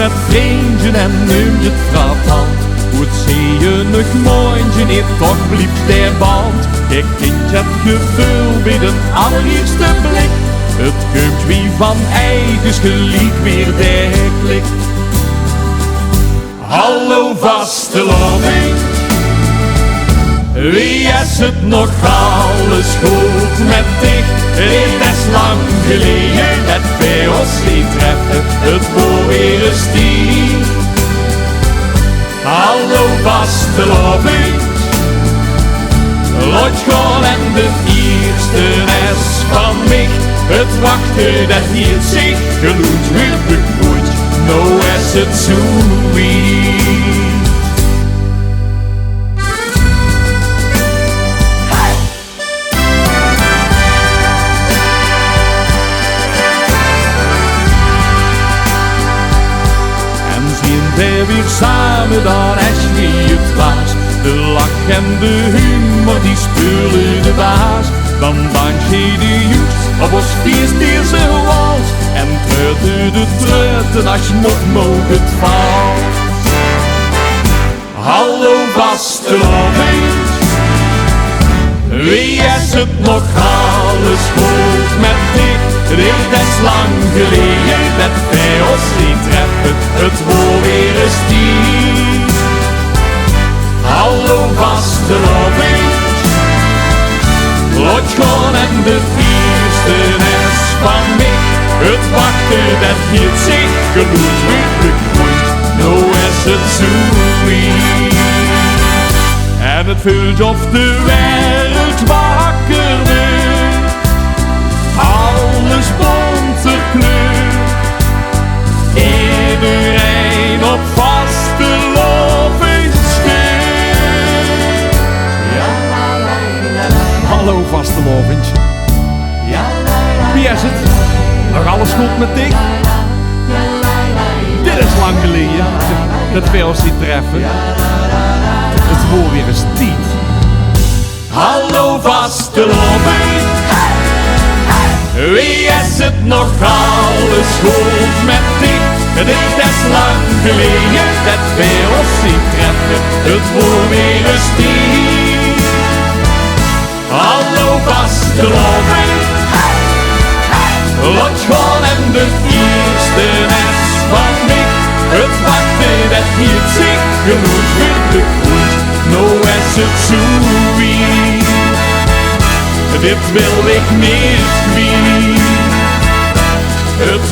met vrienden en nu het trapant. Hoe zie je nog mooitje niet, toch bliep der band. Ik kind het gevoel bij de allereerste blik. Het komt wie van eigen gelijk weer dergelijk. Hallo vasteloving, wie is het nog alles goed met dich? Het is lang geleden dat wij ons niet treffen, het woord weer is die. Hallo vasteloving, laat gaan en de eerste is van mij. Het wachten dat hield zich geloed weer begroeid, nou is het zo wie. En zien wij weer samen dan is wie het was. De lach en de humor die spullen de baas. Dan dans je de joes op ons feest deze wals. En treurt de treuten als je nog het valt. Hallo vasteloving, wie is het nog alles goed met dich? Het is lang geleden dat wij ons niet treffen, het woord weer is die. Hallo vasteloving, laat gaan en de eerste is van mij. Het wachten dat hield zich geloed weer begroeid, nou is het zo wie. En het voelt of de wereld wakker wordt, alles bonter kleur. Iedereen op vasteloving scheurt. Hallo vasteloving, wie is het? Nog alles goed met dich? Dit is lang geleden dat wij ons niet treffen. Het woord weer is die. Hallo vasteloving, wie is het nog alles goed met dich? Het is lang geleden dat wij ons niet treffen. Het woord weer is die. Hallo vasteloving, laat gaan en de eerste is van mij. Het wachten dat hield zich genoeg weer begroeid, nou is het zo wie. Dit wil ik niet wie. Het